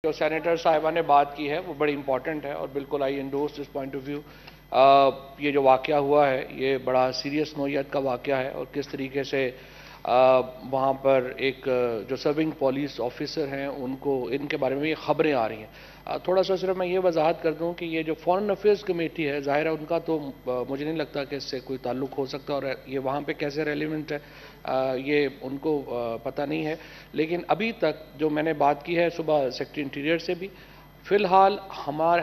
جو سینیٹر صاحبہ نے بات کی ہے وہ بڑی امپورٹنٹ ہے اور بالکل I endorse this point of view. یہ جو واقعہ ہوا ہے یہ بڑا سیریس نوعیت کا واقعہ ہے اور کس طریقے سے وہاں پر ایک جو سرونگ پولیس آفیسر ہیں ان کے بارے میں یہ خبریں آ رہی ہیں. تھوڑا سا صرف میں یہ وضاحت کر دوں کہ یہ جو فارن افیئرز کمیٹی ہے ظاہر ہے ان کا تو مجھے نہیں لگتا کہ اس سے کوئی تعلق ہو سکتا اور یہ وہاں پہ کیسے ریلیونٹ ہے یہ ان کو پتہ نہیں ہے. لیکن ابھی تک جو میں نے بات کی ہے صبح سیکرٹری انٹیریئر سے بھی فی الحال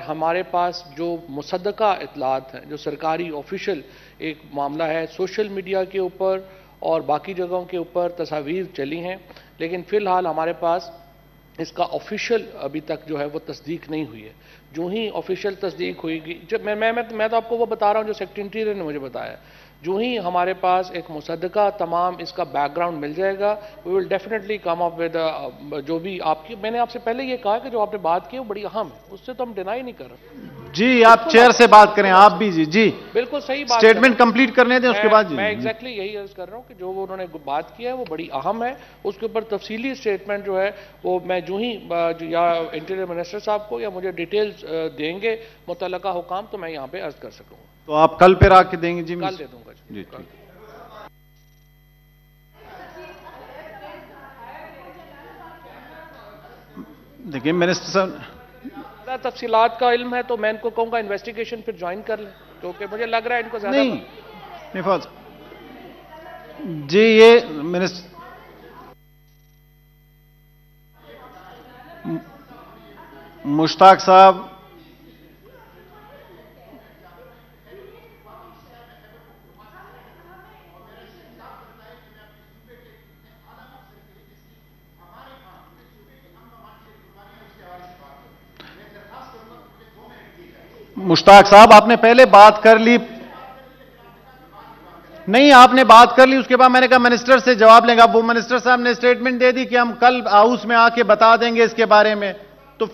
ہمارے پاس جو مصدقہ اطلاعات ہیں جو سرکاری آفیشل ایک معاملہ ہے سوشل میڈیا کے اوپر اور باقی جگہوں کے اوپر تصاویر چلی ہیں لیکن فی الحال ہمارے پاس اس کا آفیشل ابھی تک جو ہے وہ تصدیق نہیں ہوئی ہے. جو ہی آفیشل تصدیق ہوئی گی میں تو آپ کو وہ بتا رہا ہوں جو سیکرٹری انٹیریئر نے مجھے بتایا. جو ہی ہمارے پاس ایک مصدقہ تمام اس کا بیک گراؤنڈ مل جائے گا وی will definitely come up with جو بھی آپ کی میں نے آپ سے پہلے یہ کہا کہ جو آپ نے بات کی وہ بڑی اہم ہے اس سے تو ہم ڈینائی نہیں کر رہے. جی آپ چیئر سے بات کریں آپ بھی جی بالکل صحیح بات سٹیٹمنٹ کمپلیٹ کرنے دیں اس کے بعد میں ایگزیکٹلی یہی عرض کر رہا ہوں کہ جو انہوں نے بات کی ہے وہ بڑی اہم ہے. اس کے اوپر تفصیلی سٹیٹمنٹ جو ہے وہ میں جو ہی یا انٹیریئر منسٹر صاحب کو یا مجھے ڈیٹیلز دیں گے متعلقہ حکام تو میں یہاں پہ عرض کر سکوں گا. تو آپ کل پہ آ کے دیں گے جی کل دے دوں گا جی. دیکھیں منسٹر صاحب تفصیلات کا علم ہے تو میں ان کو کہوں گا انویسٹیگیشن پھر جوائن کر لیں کیونکہ مجھے لگ رہا ہے ان کو زیادہ نہیں جی یہ منسٹر مشتاق صاحب آپ نے پہلے بات کر لی نہیں آپ نے بات کر لی اس کے بعد میں نے کہا منسٹر سے جواب لیں گا. وہ منسٹر صاحب نے سٹیٹمنٹ دے دی کہ ہم کل ہاؤس میں آ کے بتا دیں گے اس کے بارے میں. تو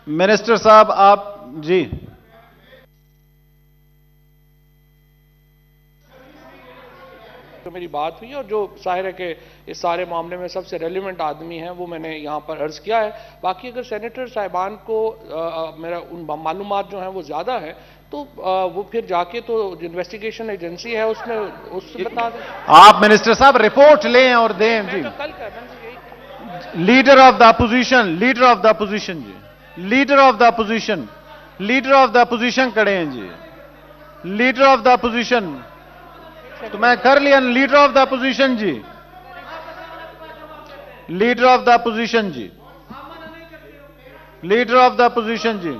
منسٹر صاحب آپ جی جو میری بات ہوئی اور جو ظاہر ہے کہ اس سارے معاملے میں سب سے ریلیونٹ آدمی ہیں وہ میں نے یہاں پر عرض کیا ہے. باقی اگر سینیٹر صاحبان کو میرا ان معلومات جو ہیں وہ زیادہ ہے تو وہ پھر جا کے تو انویسٹیگیشن ایجنسی ہے اس میں اس سے بتا دیں. آپ منسٹر صاحب رپورٹ لیں اور دیں جی. Leader of the opposition ji leader of the opposition کھڑے ہیں جی. لیڈر آف دا اپوزیشن تو میں کر لیا leader of the opposition ji. Leader of the opposition ji. Leader of the opposition ji.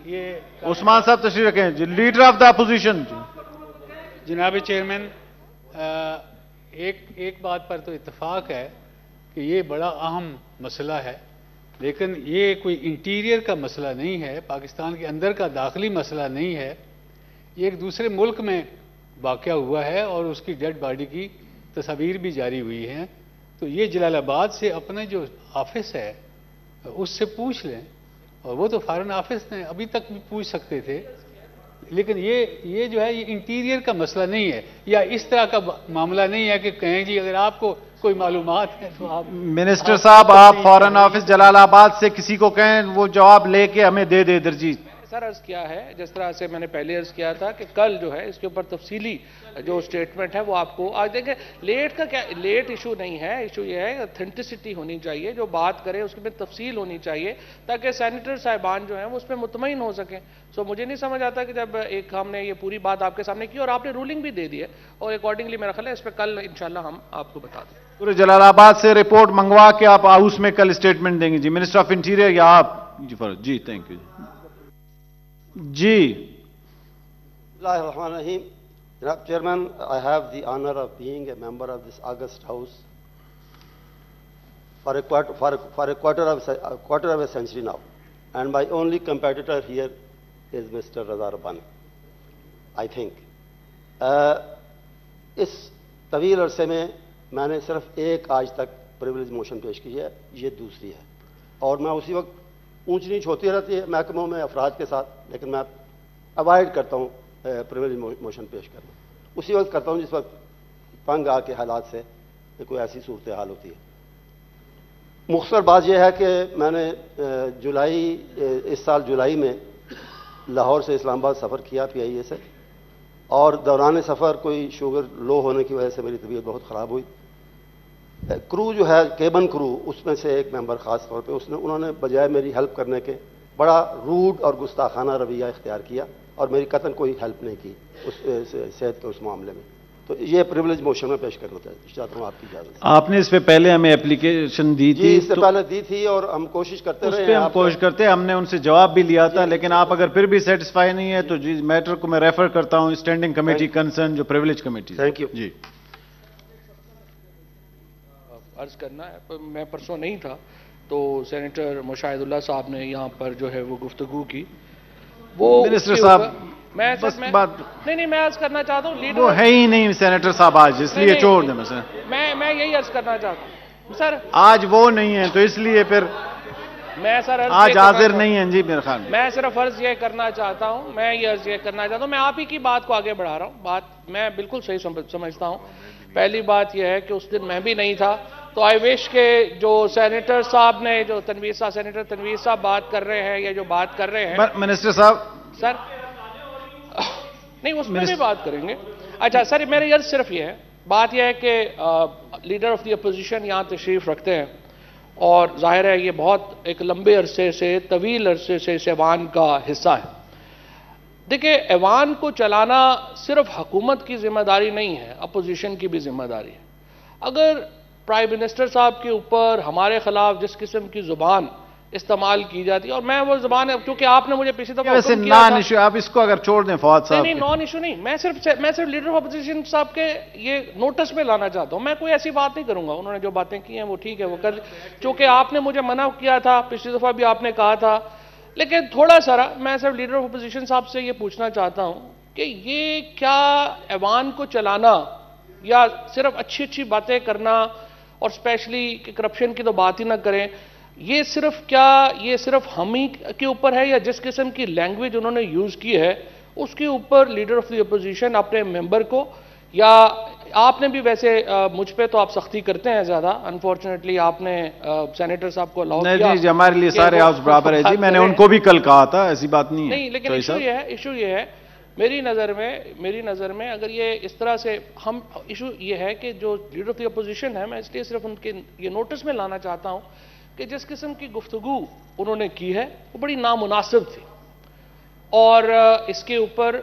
یہ عثمان صاحب تشریف رکھیں جی. Leader of the opposition ji. جناب چیئرمین ایک بات پر تو اتفاق ہے کہ یہ بڑا اہم مسئلہ ہے لیکن یہ کوئی انٹیریئر کا مسئلہ نہیں ہے پاکستان کے اندر کا داخلی مسئلہ نہیں ہے. یہ ایک دوسرے ملک میں واقعہ ہوا ہے اور اس کی ڈیڈ باڈی کی تصاویر بھی جاری ہوئی ہیں. تو یہ جلال آباد سے اپنے جو آفس ہے اس سے پوچھ لیں اور وہ تو فارن آفس نے ابھی تک بھی پوچھ سکتے تھے لیکن یہ جو ہے یہ انٹیریئر کا مسئلہ نہیں ہے یا اس طرح کا معاملہ نہیں ہے کہ کہیں جی اگر آپ کو کوئی معلومات ہے تو آپ منسٹر صاحب آپ فارن آفس جلال آباد سے کسی کو کہیں وہ جواب لے کے ہمیں دے دے درجی. سر عرض کیا ہے جس طرح سے میں نے پہلے عرض کیا تھا کہ کل جو ہے اس کے اوپر تفصیلی جو سٹیٹمنٹ ہے وہ آپ کو آج دیکھیں. لیٹ کا کیا لیٹ ایشو نہیں ہے ایشو یہ ہے اتھینٹسٹی ہونی چاہیے جو بات کرے اس میں تفصیل ہونی چاہیے تاکہ سینیٹر صاحبان جو ہیں وہ اس پہ مطمئن ہو سکیں. سو مجھے نہیں سمجھ آتا کہ جب ایک ہم نے یہ پوری بات آپ کے سامنے کی اور آپ نے رولنگ بھی دے دی ہے اور اکارڈنگلی میرا خیال ہے اس پہ کل انشاءاللہ ہم آپ کو بتا دیں. پورے جلال آباد سے رپورٹ منگوا کے آپ ہاؤس میں کل سٹیٹمنٹ دیں گے جی. منسٹر آف انٹیریئر یا آپ جی تھینک یو جی. بسم اللہ الرحمن الرحیم. جناب chairman I have the honor of being a member of this august house for a quarter of a century now and my only competitor here is Mr. Raza Rabbani. I think اس طویل عرصے میں میں نے صرف ایک آج تک privilege motion پیش کی ہے یہ دوسری ہے اور میں اسی وقت اونچ نیچ ہوتی رہتی ہے محکموں میں افراد کے ساتھ لیکن میں اوائڈ کرتا ہوں پریویلیج موشن پیش کرنا. اسی وقت کرتا ہوں جس وقت تنگ آ کے حالات سے کوئی ایسی صورتحال ہوتی ہے. مختصر بات یہ ہے کہ میں نے اس سال جولائی میں لاہور سے اسلام آباد سفر کیا PIA سے, اور دوران سفر کوئی شوگر لو ہونے کی وجہ سے میری طبیعت بہت خراب ہوئی. کرو جو ہے کیبن کرو, اس میں سے ایک ممبر خاص طور پہ انہوں نے بجائے میری ہیلپ کرنے کے بڑا روڈ اور گستاخانہ رویہ اختیار کیا, اور میری قطعاً کوئی ہیلپ نہیں کی اس صحت کے اس معاملے میں. تو یہ پریولیج موشن میں پیش کرنا چاہتا ہوں آپ کی اجازت سے. آپ نے اس پہ پہلے ہمیں اپلیکیشن دی تھی؟ جی, اس سے پہلے دی تھی, اور ہم کوشش کرتے رہے. اس پہ ہم کوشش کرتے ہیں, ہم نے ان سے جواب بھی لیا تھا, لیکن آپ اگر پھر بھی سیٹسفائی نہیں ہے تو جی میٹر کو میں ریفر کرتا ہوں اسٹینڈنگ کمیٹی کنسرن, جو پریولیج کمیٹی. Thank you. جی عرض کرنا ہے, میں پرسوں نہیں تھا تو سینیٹر مشاہد اللہ صاحب نے یہاں پر جو ہے وہ گفتگو کی. وہ منسٹر صاحب بس نہیں میں عرض کرنا چاہتا ہوں, لیڈر وہ ہے ہی نہیں سینیٹر صاحب آج, اس لیے چھوڑ دیں. میں یہی عرض کرنا چاہتا ہوں سر, آج وہ نہیں ہے تو اس لیے پھر میں سر آج حاضر نہیں ہیں. جی میرے خیال میں صرف عرض یہ کرنا چاہتا ہوں, میں آپ ہی کی بات کو آگے بڑھا رہا ہوں. بات میں بالکل صحیح سمجھتا ہوں. پہلی بات یہ ہے کہ اس دن میں بھی نہیں تھا, تو آئی وش کہ جو سینیٹر صاحب نے, جو سینیٹر تنویر صاحب بات کر رہے ہیں, یا جو بات کر رہے ہیں منسٹر صاحب, سر نہیں اس میں بھی بات کریں گے. اچھا سر, میری عرض صرف یہ ہے, بات یہ ہے کہ لیڈر آف دی اپوزیشن یہاں تشریف رکھتے ہیں, اور ظاہر ہے یہ بہت ایک لمبے عرصے سے, طویل عرصے سے اس ایوان کا حصہ ہے. دیکھیں, ایوان کو چلانا صرف حکومت کی ذمہ داری نہیں ہے, اپوزیشن کی بھی ذمہ داری ہے. اگر پرائم منسٹر صاحب کے اوپر ہمارے خلاف جس قسم کی زبان استعمال کی جاتی ہے, اور میں وہ زبان ہے کیونکہ آپ نے مجھے پچھلی دفعہ ویسے نان ایشو, آپ اس کو اگر چھوڑ دیں فواد صاحب. نہیں نان ایشو نہیں, میں صرف لیڈر آف اپوزیشن صاحب کے یہ نوٹس میں لانا چاہتا ہوں. میں کوئی ایسی بات نہیں کروں گا, انہوں نے جو باتیں کی ہیں وہ ٹھیک ہے, وہ کر, چونکہ آپ نے مجھے منع کیا تھا پچھلی دفعہ بھی, آپ نے کہا تھا. لیکن تھوڑا سا میں صرف لیڈر آف اپوزیشن صاحب سے یہ پوچھنا چاہتا ہوں کہ یہ کیا ایوان کو چلانا, یا صرف اچھی باتیں کرنا, اور اسپیشلی کہ کرپشن کی تو بات ہی نہ کریں, یہ صرف ہم ہی کے اوپر ہے, یا جس قسم کی لینگویج انہوں نے یوز کی ہے اس کے اوپر لیڈر آف دی اپوزیشن اپنے ممبر کو, یا آپ نے بھی ویسے مجھ پہ تو آپ سختی کرتے ہیں زیادہ, انفارچونیٹلی آپ نے سینیٹر صاحب کو الاؤ کیا. جی ہمارے لیے سارے ہاؤس برابر ہے جی, میں نے ان کو بھی کل کہا تھا, ایسی بات نہیں ہے. نہیں, لیکن ایشو یہ ہے میری نظر میں اگر یہ اس طرح سے ہم, ایشو یہ ہے کہ جو لیڈر آف دی اپوزیشن ہے, میں اس لیے صرف ان کے یہ نوٹس میں لانا چاہتا ہوں کہ جس قسم کی گفتگو انہوں نے کی ہے وہ بڑی نامناسب تھی, اور اس کے اوپر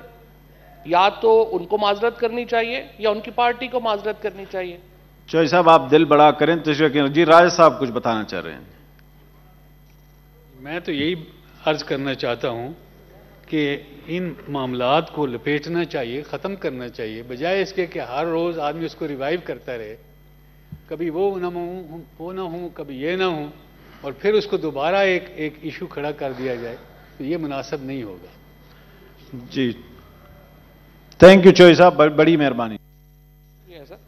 یا تو ان کو معذرت کرنی چاہیے یا ان کی پارٹی کو معذرت کرنی چاہیے. چوہدری صاحب آپ دل بڑا کریں, جی راجہ صاحب کچھ بتانا چاہ رہے ہیں. میں تو یہی عرض کرنا چاہتا ہوں کہ ان معاملات کو لپیٹنا چاہیے, ختم کرنا چاہیے, بجائے اس کے کہ ہر روز آدمی اس کو ریوائیو کرتا رہے. کبھی وہ نہ ہوں, کبھی یہ نہ ہوں, اور پھر اس کو دوبارہ ایک ایشو کھڑا کر دیا جائے, تو یہ مناسب نہیں ہوگا. جی تھینک یو چوہدری صاحب, بڑی مہربانی.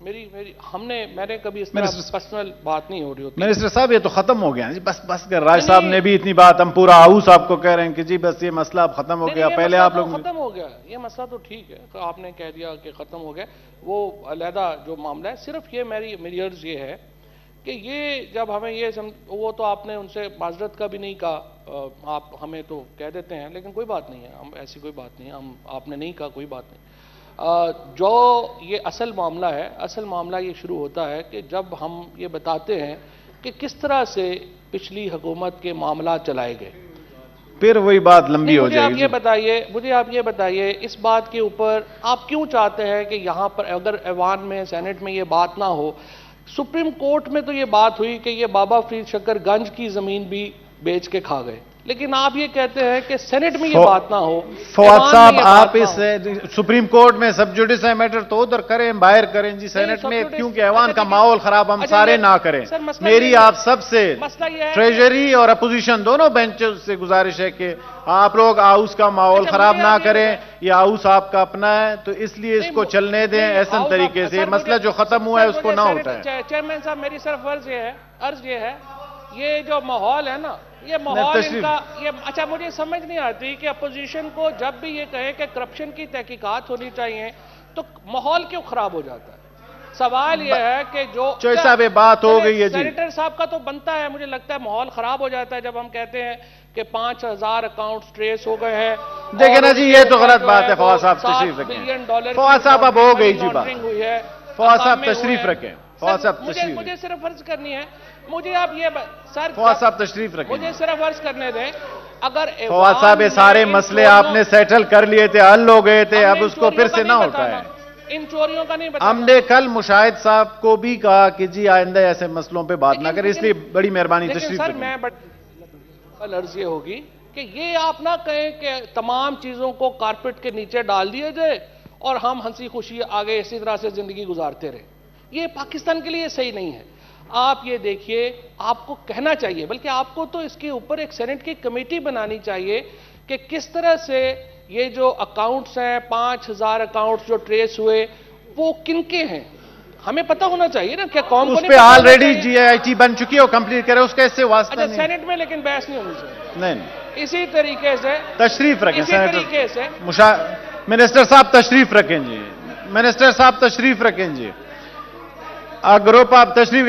میں نے کبھی اس طرح پرسنل بات نہیں ہو رہی ہوتی. منسٹر صاحب یہ تو ختم ہو گیا جی, بس کر. راج صاحب نے بھی اتنی بات, ہم پورا ہاؤس آپ کو کہہ رہے ہیں کہ جی بس یہ مسئلہ اب ختم ہو گیا. پہلے آپ لوگ ختم ہو گیا, یہ مسئلہ تو ٹھیک ہے, آپ نے کہہ دیا کہ ختم ہو گیا, وہ علیحدہ جو معاملہ ہے. صرف یہ میری عرض یہ ہے کہ یہ جب ہمیں یہ وہ تو آپ نے ان سے معذرت کا بھی نہیں کہا, آپ ہمیں تو کہہ دیتے ہیں, لیکن کوئی بات نہیں ہے, ہم ایسی کوئی بات نہیں ہے, آپ نے نہیں کہا کوئی بات نہیں. جو یہ اصل معاملہ یہ شروع ہوتا ہے کہ جب ہم یہ بتاتے ہیں کہ کس طرح سے پچھلی حکومت کے معاملات چلائے گئے, پھر وہی بات لمبی ہو جائے گی. مجھے آپ یہ بتائیے اس بات کے اوپر آپ کیوں چاہتے ہیں کہ یہاں پر اگر ایوان میں, سینٹ میں یہ بات نہ ہو. سپریم کورٹ میں تو یہ بات ہوئی کہ یہ بابا فرید شکر گنج کی زمین بھی بیچ کے کھا گئے, لیکن آپ یہ کہتے ہیں کہ سینٹ میں یہ بات نہ ہو. فواد صاحب آپ اس سپریم کورٹ میں سب جوڈیس میٹر تو ادھر کریں, باہر کریں جی, سینٹ میں کیونکہ ایوان کا ماحول خراب ہم سارے نہ کریں. میری آپ سب سے ٹریجری اور اپوزیشن دونوں بینچوں سے گزارش ہے کہ آپ لوگ ہاؤس کا ماحول خراب نہ کریں, یہ ہاؤس آپ کا اپنا ہے, تو اس لیے اس کو چلنے دیں احسن طریقے سے. مسئلہ جو ختم ہوا ہے اس کو نہ اٹھائیں. چیئرمین صاحب میری صرف عرض یہ ہے یہ جو ماحول ہے نا, یہ ماحول ان کا اچھا مجھے سمجھ نہیں آتی کہ اپوزیشن کو جب بھی یہ کہے کہ کرپشن کی تحقیقات ہونی چاہیے تو ماحول کیوں خراب ہو جاتا ہے؟ سوال یہ ہے کہ جو چوئی صاحب یہ بات ہو گئی ہے جی. سینیٹر صاحب کا تو بنتا ہے، مجھے لگتا ہے ماحول خراب ہو جاتا ہے جب ہم کہتے ہیں کہ 5,000 اکاؤنٹس ٹریس ہو گئے ہیں. دیکھیں نا جی یہ تو غلط بات ہے. فواد صاحب تشریف رکھیں. فواد صاحب اب ہو گئی جی بات. فواد صاحب تشریف رکھیں. فواد صاحب تشریف. مجھے صرف عرض کرنی ہے، مجھے آپ یہ سر فواد صاحب تشریف رکھیں. مجھے صرف عرض کرنے دیں. اگر فواد صاحب یہ سارے مسئلے آپ نے سیٹل کر لیے تھے، حل ہو گئے تھے، اب اس کو پھر سے نہ ہوتا ہے. ان چوریوں کا نہیں بتانا. ہم نے کل مشاہد صاحب کو بھی کہا کہ جی آئندہ ایسے مسئلوں پہ بات نہ کریں، اس لیے بڑی مہربانی تشریف سر رکھیں. میں عرض یہ ہوگی کہ یہ آپ نہ کہیں کہ تمام چیزوں کو کارپٹ کے نیچے ڈال دیا جائے اور ہم ہنسی خوشی آگے اسی طرح سے زندگی گزارتے رہے. یہ پاکستان کے لیے صحیح نہیں ہے. آپ یہ دیکھیے، آپ کو کہنا چاہیے، بلکہ آپ کو تو اس کے اوپر ایک سینٹ کی کمیٹی بنانی چاہیے کہ کس طرح سے یہ جو اکاؤنٹس ہیں 5,000 اکاؤنٹس جو ٹریس ہوئے وہ کن کے ہیں، ہمیں پتہ ہونا چاہیے نا. کیا قوم کو اس پہ آلریڈی جی آئی ٹی بن چکی ہے، وہ کمپلیٹ کرے، اس کا اس سے واسطہ اچھا نہیں. سینٹ میں لیکن بحث نہیں ہونی چاہیے. نہیں اسی طریقے سے تشریف رکھیں. اسی طریقے سے منسٹر صاحب تشریف رکھیں جی. منسٹر صاحب تشریف رکھیں جی. گروپ آپ تشریف